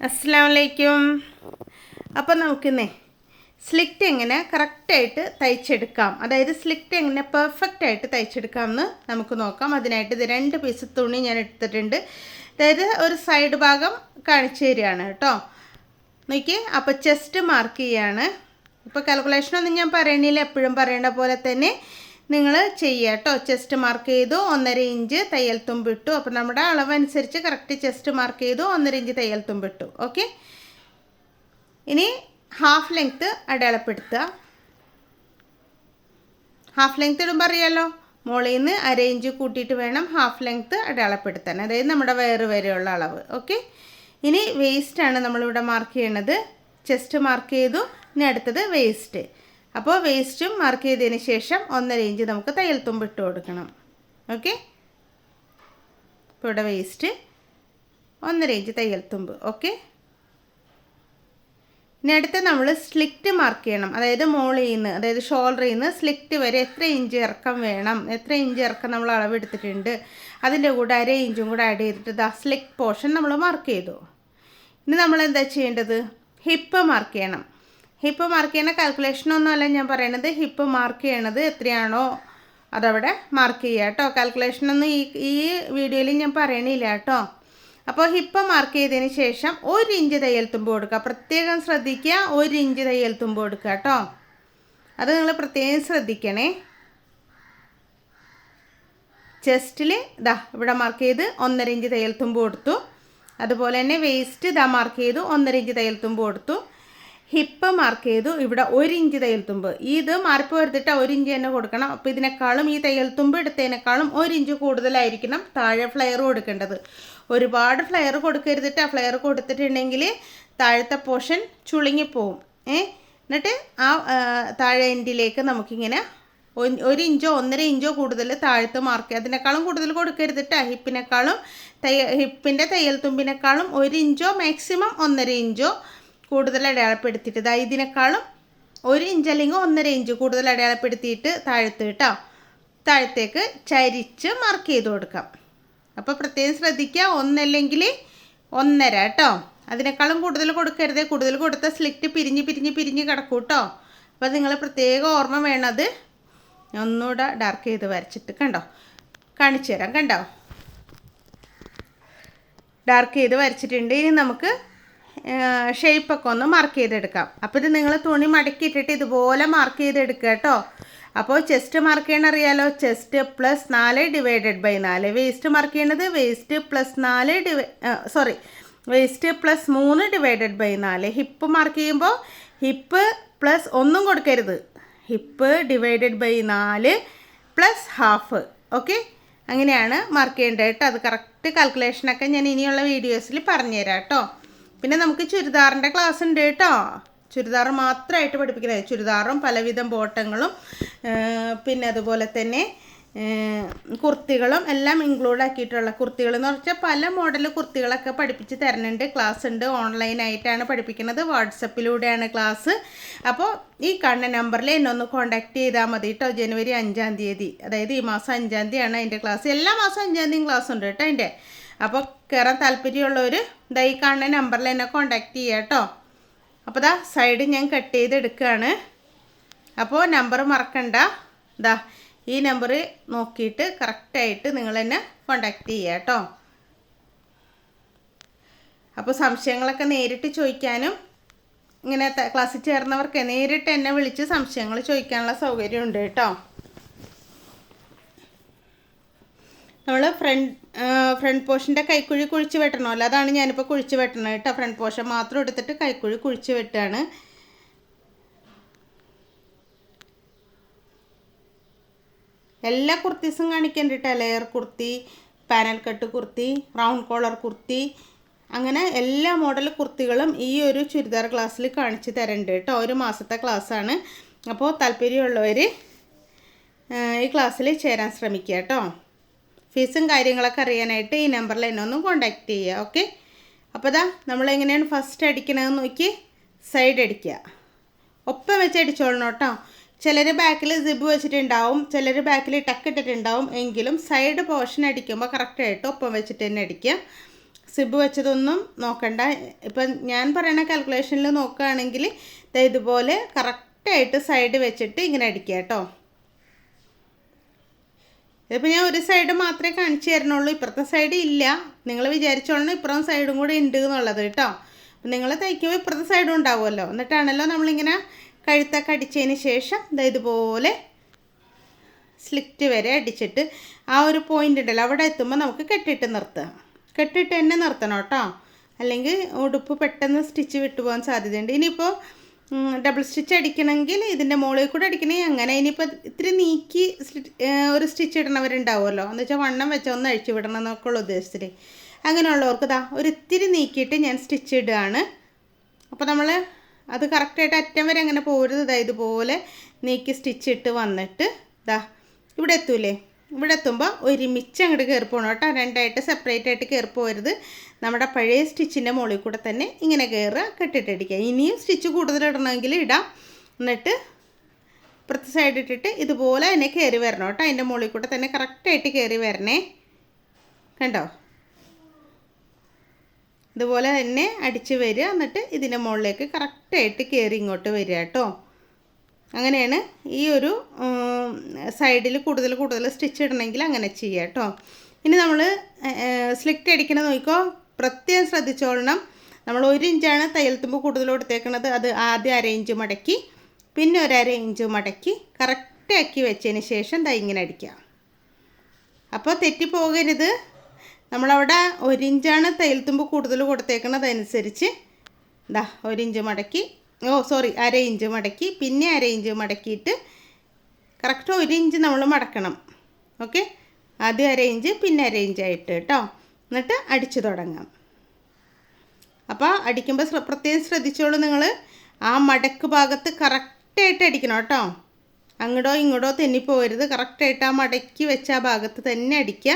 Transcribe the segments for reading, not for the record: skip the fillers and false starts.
അസ്സലാമലൈക്കും. അപ്പോൾ നമുക്കിന്നേ സ്ലിറ്റ് എങ്ങനെ കറക്റ്റായിട്ട് തയ്ച്ചെടുക്കാം, അതായത് സ്ലിറ്റ് എങ്ങനെ പെർഫെക്റ്റായിട്ട് തയ്ച്ചെടുക്കാമെന്ന് നമുക്ക് നോക്കാം. അതിനായിട്ട് ഇത് 2 പീസ് തുണി ഞാൻ എടുത്തിട്ടുണ്ട്. അതായത് ഒരു സൈഡ് ഭാഗം കാണിച്ചു തരികയാണ് കേട്ടോ. നോക്കി, അപ്പോൾ ചെസ്റ്റ് മാർക്ക് ചെയ്യാണ്. ഇപ്പോൾ കാൽക്കുലേഷനൊന്നും ഞാൻ പറയണില്ല, എപ്പോഴും പറയേണ്ട പോലെ തന്നെ നിങ്ങൾ ചെയ്യുക കേട്ടോ. ചെസ്റ്റ് മാർക്ക് ചെയ്തു, 1.5 ഇഞ്ച് തയ്യൽ തുമ്പിട്ടു. അപ്പോൾ നമ്മുടെ അളവനുസരിച്ച് കറക്റ്റ് ചെസ്റ്റ് മാർക്ക് ചെയ്തു, 1.5 ഇഞ്ച് തയ്യൽ തുമ്പിട്ടു. ഓക്കെ, ഇനി ഹാഫ് ലെങ്ത്ത് അടയാളപ്പെടുത്തുക. ഹാഫ് ലെങ്ത്ത് ഇടുമ്പോൾ അറിയാമല്ലോ, മുകളിൽ നിന്ന് 1/2 ഇഞ്ച് കൂട്ടിയിട്ട് വേണം ഹാഫ് ലെങ്ത്ത് അടയാളപ്പെടുത്താൻ, അതായത് നമ്മുടെ വയറ് വരെയുള്ള അളവ്. ഓക്കെ, ഇനി വേസ്റ്റാണ് നമ്മളിവിടെ മാർക്ക് ചെയ്യണത്. ചെസ്റ്റ് മാർക്ക് ചെയ്തു, ഇനി അടുത്തത് വേസ്റ്റ്. അപ്പോൾ വേസ്റ്റും മാർക്ക് ചെയ്തതിന് ശേഷം 1.5 ഇഞ്ച് നമുക്ക് തയ്യൽ തുമ്പ് ഇട്ട് കൊടുക്കണം. ഓക്കെ, ഇപ്പോൾ ഇവിടെ വേസ്റ്റ് 1.5 ഇഞ്ച് തയ്യൽ തുമ്പ്. ഓക്കെ, ഇനി അടുത്ത് നമ്മൾ സ്ലിറ്റ് മാർക്ക് ചെയ്യണം. അതായത് മുകളിൽ നിന്ന്, അതായത് ഷോൾഡറിൽ നിന്ന് സ്ലിറ്റ് വരെ എത്ര ഇഞ്ച് ഇറക്കം വേണം, എത്ര ഇഞ്ച് ഇറക്കം നമ്മൾ അളവെടുത്തിട്ടുണ്ട്, അതിൻ്റെ കൂടെ 1/2 ഇഞ്ചും കൂടെ ആഡ് ചെയ്തിട്ട് സ്ലിറ്റ് പോർഷൻ നമ്മൾ മാർക്ക് ചെയ്തു. ഇനി നമ്മൾ എന്താ ചെയ്യേണ്ടത്, ഹിപ്പ് മാർക്ക് ചെയ്യണം. ഹിപ്പ് മാർക്ക് ചെയ്യുന്ന കാൽക്കുലേഷനൊന്നുമല്ല ഞാൻ പറയണത്. ഹിപ്പ് മാർക്ക് ചെയ്യണത് എത്രയാണോ അതവിടെ മാർക്ക് ചെയ്യുക കേട്ടോ. കാൽക്കുലേഷനൊന്നും ഈ വീഡിയോയിൽ ഞാൻ പറയണില്ല കേട്ടോ. അപ്പോൾ ഹിപ്പ് മാർക്ക് ചെയ്തതിന് ശേഷം 1 ഇഞ്ച് തയ്യൽ തുമ്പ് കൊടുക്കുക. പ്രത്യേകം ശ്രദ്ധിക്കുക, 1 ഇഞ്ച് തയ്യൽ തുമ്പ് കൊടുക്കുക കേട്ടോ. അത് നിങ്ങൾ പ്രത്യേകം ശ്രദ്ധിക്കണേ. ചെസ്റ്റിൽ ഇവിടെ മാർക്ക് ചെയ്ത് 1.5 ഇഞ്ച് തയ്യൽ തുമ്പ് കൊടുത്തു. അതുപോലെ തന്നെ വേസ്റ്റ് മാർക്ക് ചെയ്തു, 1.5 ഇഞ്ച് തയ്യൽ തുമ്പ് കൊടുത്തു. ഹിപ്പ് മാർക്ക് ചെയ്തു, ഇവിടെ 1 ഇഞ്ച് തയ്യൽ തുമ്പ്. ഇത് മാറിപ്പ് വരുത്തിട്ട് 1 ഇഞ്ച് തന്നെ കൊടുക്കണം. അപ്പോൾ ഇതിനേക്കാളും ഈ തയ്യൽ തുമ്പ് എടുത്തതിനേക്കാളും 1 ഇഞ്ച് കൂടുതലായിരിക്കണം താഴെ ഫ്ലെയർ കൊടുക്കേണ്ടത്. ഒരുപാട് ഫ്ലെയർ കൊടുക്കരുതിട്ട്. ആ ഫ്ലെയർ കൊടുത്തിട്ടുണ്ടെങ്കിൽ താഴത്തെ പോർഷൻ ചുളുങ്ങിപ്പോവും. എന്നിട്ട് ആ താഴെ എൻഡിലേക്ക് നമുക്കിങ്ങനെ 1 ഇഞ്ചോ 1.5 ഇഞ്ചോ കൂടുതൽ താഴത്ത് മാർക്ക് ചെയ്യുക. അതിനേക്കാളും കൂടുതൽ കൊടുക്കരുതിട്ട്. ഹിപ്പിനേക്കാളും ഹിപ്പിൻ്റെ തയ്യൽ തുമ്പിനേക്കാളും 1 ഇഞ്ചോ മാക്സിമം 1.5 ഇഞ്ചോ കൂടുതൽ അടയാളപ്പെടുത്തിയിട്ട് ഇതിനേക്കാളും 1 ഇഞ്ച് അല്ലെങ്കിൽ 1.5 ഇഞ്ച് കൂടുതൽ അടയാളപ്പെടുത്തിയിട്ട് താഴത്ത് കേട്ടോ, താഴത്തേക്ക് ചരിച്ച് മാർക്ക് ചെയ്ത് കൊടുക്കാം. അപ്പോൾ പ്രത്യേകം ശ്രദ്ധിക്കുക, 1 അല്ലെങ്കിൽ 1.5 കേട്ടോ. അതിനേക്കാളും കൂടുതൽ കൊടുക്കരുത്. കൂടുതൽ കൊടുത്ത സ്ലിറ്റ് പിരിഞ്ഞ് കിടക്കും കേട്ടോ. അപ്പോൾ നിങ്ങൾ പ്രത്യേകം ഓർമ്മ വേണത്. ഒന്നുകൂടെ ഡാർക്ക് ചെയ്ത് വരച്ചിട്ട് കണ്ടോ, കാണിച്ചു തരാം. കണ്ടോ, ഡാർക്ക് ചെയ്ത് വരച്ചിട്ടുണ്ട്. ഇനി നമുക്ക് ഷേപ്പൊക്കെ ഒന്ന് മാർക്ക് ചെയ്തെടുക്കാം. അപ്പോൾ ഇത് നിങ്ങൾ തുണി മടക്കിയിട്ടിട്ട് ഇതുപോലെ മാർക്ക് ചെയ്തെടുക്കുക കേട്ടോ. അപ്പോൾ ചെസ്റ്റ് മാർക്ക് ചെയ്യണ അറിയാലോ, chest +4 divided by 4. Waist mark ചെയ്യണത് waist waist +3 divided by 4. Hip mark ചെയ്യുമ്പോൾ ഹിപ്പ് പ്ലസ് ഒന്നും കൊടുക്കരുത്. Hip divided by 4 +1/2. ഓക്കെ, അങ്ങനെയാണ് മാർക്ക് ചെയ്യേണ്ടത് കേട്ടോ. അത് കറക്റ്റ് കാൽക്കുലേഷനൊക്കെ ഞാൻ ഇനിയുള്ള വീഡിയോസിൽ പറഞ്ഞുതരാം കേട്ടോ. പിന്നെ നമുക്ക് ചുരിദാറിൻ്റെ ക്ലാസ് ഉണ്ട് കേട്ടോ. ചുരിദാർ മാത്രമായിട്ട് പഠിപ്പിക്കുന്നത്, ചുരിദാറും പലവിധം ബോട്ടങ്ങളും പിന്നെ അതുപോലെ തന്നെ കുർത്തികളും എല്ലാം ഇൻക്ലൂഡ് ആക്കിയിട്ടുള്ള കുർത്തികൾ എന്ന് പറഞ്ഞാൽ പല മോഡൽ കുർത്തികളൊക്കെ പഠിപ്പിച്ച് തരുന്നുണ്ട്. ക്ലാസ് ഉണ്ട്, ഓൺലൈനായിട്ടാണ് പഠിപ്പിക്കുന്നത്, വാട്സപ്പിലൂടെയാണ് ക്ലാസ്. അപ്പോൾ ഈ കാണുന്ന നമ്പറിൽ എന്നെ ഒന്ന് കോൺടാക്റ്റ് ചെയ്താൽ മതി കേട്ടോ. ജനുവരി 5-ാം തീയതി, അതായത് ഈ മാസം 5-ാം തീയതിയാണ് അതിൻ്റെ ക്ലാസ്. എല്ലാ മാസം 5-ാം തീയതിയും ക്ലാസ് ഉണ്ട് കേട്ടോ അതിൻ്റെ. അപ്പോൾ കയറാൻ താല്പര്യമുള്ളവർ ഈ കാണുന്ന നമ്പറിൽ എന്നെ കോൺടാക്റ്റ് ചെയ്യുക കേട്ടോ. അപ്പോൾ സൈഡ് ഞാൻ കട്ട് ചെയ്തെടുക്കുകയാണ്. അപ്പോൾ നമ്പർ മറക്കണ്ട, ഈ നമ്പർ നോക്കിയിട്ട് കറക്റ്റായിട്ട് നിങ്ങൾ എന്നെ കോൺടാക്റ്റ് ചെയ്യുക കേട്ടോ. അപ്പോൾ സംശയങ്ങളൊക്കെ നേരിട്ട് ചോദിക്കാനും, ഇങ്ങനെ ക്ലാസ്സിൽ ചേർന്നവർക്ക് നേരിട്ട് എന്നെ വിളിച്ച് സംശയങ്ങൾ ചോദിക്കാനുള്ള സൗകര്യമുണ്ട് കേട്ടോ. നമ്മൾ ഫ്രണ്ട് പോർഷൻ്റെ കൈക്കുഴി കുഴിച്ച് വെട്ടണമല്ലോ, അതാണ് ഞാനിപ്പോൾ കുഴിച്ച് വെട്ടണത് കേട്ടോ. ഫ്രണ്ട് പോർഷൻ മാത്രം എടുത്തിട്ട് കൈക്കുഴി കുഴിച്ച് വെട്ടാണ്. എല്ലാ കുർത്തീസും കാണിക്കേണ്ട കേട്ടോ. Layer kurti, panel cut kurti, round collar kurti, അങ്ങനെ എല്ലാ മോഡൽ കുർത്തികളും ഈ ഒരു ചുരിദാർ ക്ലാസ്സിൽ കാണിച്ച് തരണ്ട് കേട്ടോ. 1 മാസത്തെ ക്ലാസ്സാണ്. അപ്പോൾ താല്പര്യമുള്ളവർ ഈ ക്ലാസ്സിൽ ചേരാൻ ശ്രമിക്കുക കേട്ടോ. ഫീസും കാര്യങ്ങളൊക്കെ അറിയാനായിട്ട് ഈ നമ്പറിൽ എന്നെ ഒന്ന് കോൺടാക്റ്റ് ചെയ്യുക. ഓക്കെ, അപ്പോൾ നമ്മളെങ്ങനെയാണ് ഫസ്റ്റ് അടിക്കണതെന്ന് നോക്കി സൈഡ് അടിക്കുക. ഒപ്പം വെച്ച് അടിച്ചോളണം കേട്ടോ. ചിലർ ബാക്കിൽ സിബ് വെച്ചിട്ടുണ്ടാവും, ചിലർ ബാക്കിൽ ടക്ക് ഇട്ടിട്ടുണ്ടാവും. എങ്കിലും സൈഡ് പോർഷൻ അടിക്കുമ്പോൾ കറക്റ്റായിട്ട് ഒപ്പം വെച്ചിട്ട് തന്നെ അടിക്കുക. സിബ് വെച്ചതൊന്നും നോക്കണ്ട. ഇപ്പം ഞാൻ പറയുന്ന കാൽക്കുലേഷനിൽ നോക്കുകയാണെങ്കിൽ ഇതുപോലെ കറക്റ്റായിട്ട് സൈഡ് വെച്ചിട്ട് ഇങ്ങനെ അടിക്കുക കേട്ടോ. ഇതിപ്പോൾ ഞാൻ ഒരു സൈഡ് മാത്രമേ കാണിച്ചു തരണുള്ളൂ, ഇപ്പുറത്തെ സൈഡ് ഇല്ല. നിങ്ങൾ വിചാരിച്ചോളണം ഇപ്പുറത്തെ സൈഡും കൂടി ഉണ്ട് എന്നുള്ളത് കേട്ടോ. അപ്പം നിങ്ങൾ തയ്ക്കുമ്പോൾ ഇപ്പുറത്തെ സൈഡും ഉണ്ടാവുമല്ലോ. എന്നിട്ടാണല്ലോ നമ്മളിങ്ങനെ കഴുത്തൊക്കെ അടിച്ചതിന് ശേഷം ഇതുപോലെ സ്ലിറ്റ് വരെ അടിച്ചിട്ട് ആ ഒരു പോയിൻ്റ് ഉണ്ടല്ലോ അവിടെ എത്തുമ്പോൾ നമുക്ക് കെട്ടിട്ട് നിർത്തുക. കെട്ടിട്ട് തന്നെ നിർത്തണം കേട്ടോ, അല്ലെങ്കിൽ ഉടുപ്പ് പെട്ടെന്ന് സ്റ്റിച്ച് വിട്ടുപോകാൻ സാധ്യതയുണ്ട്. ഇനിയിപ്പോൾ ഡബിൾ സ്റ്റിച്ച് അടിക്കണമെങ്കിൽ ഇതിൻ്റെ മുകളിൽ കൂടെ അടിക്കണമെങ്കിൽ അങ്ങനെ. ഇനിയിപ്പോൾ ഇത്തിരി നീക്കി ഒരു സ്റ്റിച്ച് ഇടണവരുണ്ടാവുമല്ലോ, എന്ന് വെച്ചാൽ വണ്ണം വെച്ചാൽ ഒന്ന് അഴിച്ചു വിടണം എന്നൊക്കെ ഉള്ള ഉദ്ദേശത്തിൽ. അങ്ങനെയുള്ളവർക്ക് ഒരു ഇത്തിരി നീക്കിയിട്ട് ഞാൻ സ്റ്റിച്ച് ഇടുകയാണ്. അപ്പോൾ നമ്മൾ അത് കറക്റ്റായിട്ട് അറ്റം വരെ അങ്ങനെ പോരുത്. ഇതുപോലെ നീക്കി സ്റ്റിച്ച് ഇട്ട് വന്നിട്ട് ഇവിടെ എത്തൂലേ, ഇവിടെ എത്തുമ്പോൾ ഒരുമിച്ച് അങ്ങോട്ട് കയറി പോകണം കേട്ടോ. രണ്ടായിട്ട് സെപ്പറേറ്റ് ആയിട്ട് കയറി പോരുത്. നമ്മുടെ പഴയ സ്റ്റിച്ചിൻ്റെ മുകളിൽ കൂടെ തന്നെ ഇങ്ങനെ കയറുക, കെട്ടിട്ടടിക്കുക. ഇനിയും സ്റ്റിച്ച് കൂടുതൽ ഇടണമെങ്കിൽ ഇടാം. എന്നിട്ട് ഇപ്പുറത്തെ സൈഡ് ഇട്ടിട്ട് ഇതുപോലെ തന്നെ കയറി വരണം കേട്ടോ. അതിൻ്റെ മുകളിൽ കൂടെ തന്നെ കറക്റ്റായിട്ട് കയറി വരണേ. കണ്ടോ, ഇതുപോലെ തന്നെ അടിച്ച് വരിക. എന്നിട്ട് ഇതിൻ്റെ മുകളിലേക്ക് കറക്റ്റായിട്ട് കയറി ഇങ്ങോട്ട് വരിക കേട്ടോ. അങ്ങനെയാണ് ഈ ഒരു സൈഡിൽ കൂടുതൽ സ്റ്റിച്ച് ഇടണമെങ്കിൽ അങ്ങനെ ചെയ്യുക കേട്ടോ. ഇനി നമ്മൾ സ്ലിറ്റ് അടിക്കണം നോക്കിക്കോ, പ്രത്യേകം ശ്രദ്ധിച്ചോളണം. നമ്മൾ 1 ഇഞ്ചാണ് തയ്യൽ തുമ്പ് കൂടുതൽ കൊടുത്തേക്കുന്നത്. അത് ആദ്യം 1/2 ഇഞ്ച് മടക്കി പിന്നെ ഒരു 1/2 ഇഞ്ച് മടക്കി കറക്റ്റാക്കി വെച്ചതിന് ശേഷം ഇങ്ങനെ അടിക്കുക. അപ്പോൾ തെറ്റിപ്പോകരുത്. നമ്മളവിടെ 1 ഇഞ്ചാണ് തയ്യൽ തുമ്പ് കൂടുതൽ കൊടുത്തേക്കുന്നത്, അനുസരിച്ച് 1 ഇഞ്ച് മടക്കി 1/2 ഇഞ്ച് മടക്കി പിന്നെ 1/2 ഇഞ്ച് മടക്കിയിട്ട് കറക്റ്റ് 1 ഇഞ്ച് നമ്മൾ മടക്കണം. ഓക്കെ, ആദ്യം 1/2 ഇഞ്ച് പിന്നെ 1/2 ഇഞ്ചായിട്ട് കേട്ടോ. എന്നിട്ട് അടിച്ചു തുടങ്ങാം. അപ്പോൾ അടിക്കുമ്പോൾ പ്രത്യേകം ശ്രദ്ധിച്ചോളൂ, നിങ്ങൾ ആ മടക്ക് ഭാഗത്ത് കറക്റ്റായിട്ട് അടിക്കണം കേട്ടോ. അങ്ങോട്ടോ ഇങ്ങോട്ടോ തെന്നിപ്പോകരുത്. കറക്റ്റായിട്ട് ആ മടക്കി വെച്ച ആ ഭാഗത്ത് തന്നെ അടിക്കുക.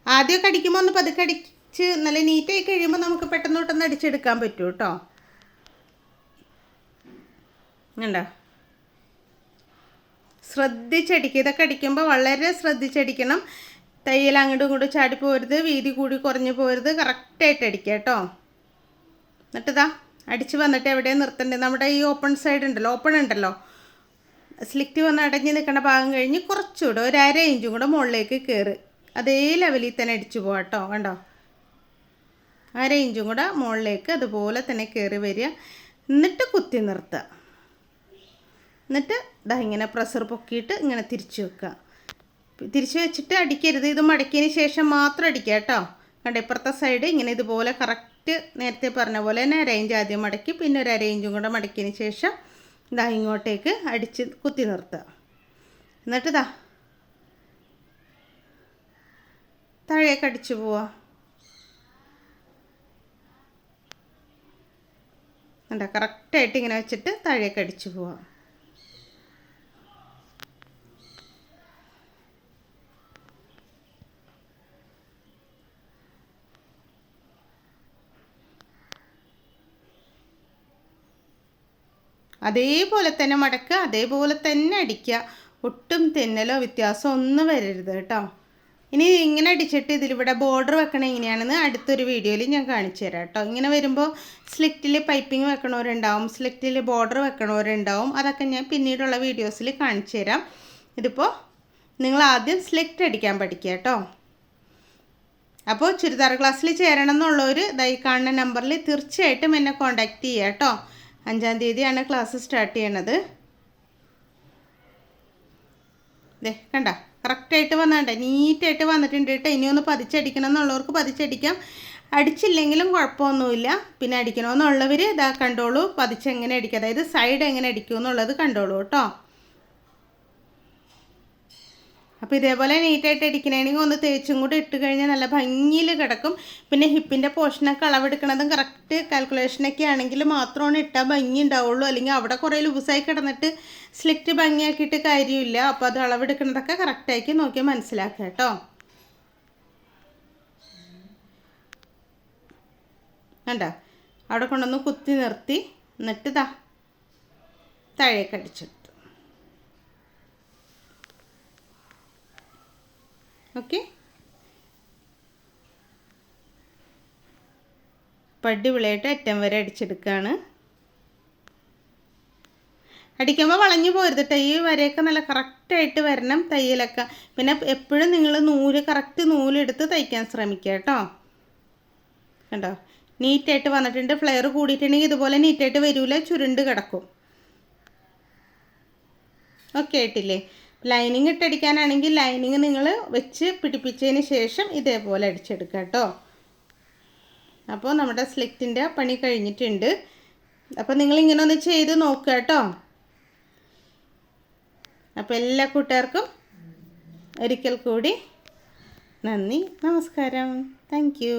ആദ്യമൊക്കെ അടിക്കുമ്പോൾ ഒന്ന് പതുക്കെ അടിച്ച് നല്ല നീറ്റായി കഴിയുമ്പോൾ നമുക്ക് പെട്ടെന്ന് അടിച്ചെടുക്കാൻ പറ്റും കേട്ടോ. ഉണ്ടോ, ശ്രദ്ധിച്ചടിക്കുക. ഇതൊക്കെ അടിക്കുമ്പോൾ വളരെ ശ്രദ്ധിച്ചടിക്കണം. തയ്യൽ അങ്ങോട്ടും ഇങ്ങോട്ടും ചാടി പോരുത്, വീതി കൂടി കുറഞ്ഞു പോരുത്. കറക്റ്റായിട്ട് അടിക്കുക കേട്ടോ. എന്നിട്ട് അടിച്ച് വന്നിട്ട് എവിടെയും നിർത്തണ്ടേ, നമ്മുടെ ഈ ഓപ്പൺ ഉണ്ടല്ലോ, സ്ലിറ്റ് വന്ന് അടഞ്ഞ് നിൽക്കേണ്ട ഭാഗം കഴിഞ്ഞ് കുറച്ചുകൂടെ ഒരു 1/2 ഇഞ്ചും കൂടെ മുകളിലേക്ക് കയറി അതേ ലെവലിൽ തന്നെ അടിച്ചു പോകാം കേട്ടോ. കണ്ടോ, 1/2 ഇഞ്ചും കൂടെ മുകളിലേക്ക് അതുപോലെ തന്നെ കയറി വരിക. എന്നിട്ട് കുത്തി നിർത്തുക. എന്നിട്ട് ഇങ്ങനെ പ്രഷർ പൊക്കിയിട്ട് ഇങ്ങനെ തിരിച്ചു വെക്കുക. തിരിച്ചു വെച്ചിട്ട് അടിക്കരുത്. ഇത് മടക്കിയതിന് ശേഷം മാത്രം അടിക്കുക കേട്ടോ. കണ്ടോ, ഇപ്പുറത്തെ സൈഡ് ഇങ്ങനെ ഇതുപോലെ കറക്റ്റ് നേരത്തെ പറഞ്ഞ പോലെ തന്നെ 1/2 ഇഞ്ച് ആദ്യം മടക്കി പിന്നെ ഒരു 1/2 ഇഞ്ചും കൂടെ മടക്കിയതിന് ശേഷം ഇങ്ങോട്ടേക്ക് അടിച്ച് കുത്തി നിർത്തുക. എന്നിട്ട് താഴേക്ക് അടിച്ചു പോവുക. കണ്ടോ, കറക്റ്റായിട്ട് ഇങ്ങനെ വെച്ചിട്ട് താഴേക്ക് അടിച്ചു പോവാം. അതേപോലെ തന്നെ മടക്കുക, അതേപോലെ തന്നെ അടിക്കുക. ഒട്ടും തെന്നലോ വ്യത്യാസം ഒന്നും വരരുത് കേട്ടോ. ഇനി ഇങ്ങനെ അടിച്ചിട്ട് ഇതിലിവിടെ ബോർഡർ വെക്കണം എങ്ങനെയാണെന്ന് അടുത്തൊരു വീഡിയോയിൽ ഞാൻ കാണിച്ചു തരാം കേട്ടോ. ഇങ്ങനെ വരുമ്പോൾ സ്ലിറ്റിൽ പൈപ്പിംഗ് വെക്കണവരുണ്ടാവും, സ്ലിറ്റിൽ ബോർഡർ വെക്കണവരുണ്ടാവും. അതൊക്കെ ഞാൻ പിന്നീടുള്ള വീഡിയോസിൽ കാണിച്ചു തരാം. ഇതിപ്പോൾ നിങ്ങൾ ആദ്യം സ്ലിറ്റ് അടിക്കാൻ പഠിക്കുക കേട്ടോ. അപ്പോൾ ചുരിദാർ ക്ലാസ്സിൽ ചേരണം എന്നുള്ളവർ ഈ കാണുന്ന നമ്പറിൽ തീർച്ചയായിട്ടും എന്നെ കോൺടാക്റ്റ് ചെയ്യുക കേട്ടോ. 5-ാം തീയതിയാണ് ക്ലാസ് സ്റ്റാർട്ട് ചെയ്യണത്. കണ്ട, കറക്റ്റായിട്ട് വന്നാണ്ടേ, നീറ്റായിട്ട് വന്നിട്ടുണ്ട് കേട്ടോ. ഇനിയൊന്ന് പതിച്ചടിക്കണം എന്നുള്ളവർക്ക് പതിച്ചടിക്കാം, അടിച്ചില്ലെങ്കിലും കുഴപ്പമൊന്നുമില്ല. പിന്നെ അടിക്കണമെന്നുള്ളവർ കണ്ടോളൂ, പതിച്ചെങ്ങനെ അടിക്കുക, അതായത് സൈഡ് എങ്ങനെ അടിക്കും എന്നുള്ളത് കണ്ടോളൂ കേട്ടോ. അപ്പോൾ ഇതേപോലെ നീറ്റായിട്ട് അടിക്കണമെങ്കിൽ ഒന്ന് തേച്ചും കൂടി ഇട്ട് കഴിഞ്ഞാൽ നല്ല ഭംഗിയിൽ കിടക്കും. പിന്നെ ഹിപ്പിൻ്റെ പോർഷനൊക്കെ അളവെടുക്കണതും കറക്റ്റ് കാൽക്കുലേഷനൊക്കെ ആണെങ്കിൽ മാത്രമാണ് ഇട്ടാൽ ഭംഗി ഉണ്ടാവുള്ളൂ. അല്ലെങ്കിൽ അവിടെ കുറേ ലൂസായി കിടന്നിട്ട് സ്ലിറ്റ് ഭംഗിയാക്കിയിട്ട് കാര്യമില്ല. അപ്പോൾ അത് അളവെടുക്കുന്നതൊക്കെ കറക്റ്റാക്കി നോക്കി മനസ്സിലാക്കുക കേട്ടോ. വേണ്ട, അവിടെ കൊണ്ടൊന്ന് കുത്തി നിർത്തി എന്നിട്ട് താഴേക്ക് അടിച്ചിട്ടു. ഓക്കെ. അടിപൊളിയായിട്ട് അറ്റം വരെ അടിച്ചെടുക്കുകയാണ്. അടിക്കുമ്പോൾ വളഞ്ഞു പോരുത് കേട്ടോ. ഈ വരെയൊക്കെ നല്ല കറക്റ്റായിട്ട് വരണം തയ്യലൊക്കെ. പിന്നെ എപ്പോഴും നിങ്ങൾ കറക്റ്റ് നൂലെടുത്ത് തയ്ക്കാൻ ശ്രമിക്കുക കേട്ടോ. കണ്ടോ, നീറ്റായിട്ട് വന്നിട്ടുണ്ട്. ഫ്ലെയർ കൂടിയിട്ടുണ്ടെങ്കിൽ ഇതുപോലെ നീറ്റായിട്ട് വരില്ല, ചുരുണ്ട് കിടക്കും. ഓക്കെ ആയിട്ടില്ലേ? ലൈനിങ് ഇട്ടടിക്കാനാണെങ്കിൽ ലൈനിങ് നിങ്ങൾ വെച്ച് പിടിപ്പിച്ചതിന് ശേഷം ഇതേപോലെ അടിച്ചെടുക്കുക കേട്ടോ. അപ്പോൾ നമ്മുടെ സ്ലിറ്റിൻ്റെ പണി കഴിഞ്ഞിട്ടുണ്ട്. അപ്പോൾ നിങ്ങളിങ്ങനെ ഒന്ന് ചെയ്ത് നോക്കുക കേട്ടോ. അപ്പോൾ എല്ലാ കൂട്ടുകാർക്കും ഒരിക്കൽ കൂടി നന്ദി, നമസ്കാരം. Thank you.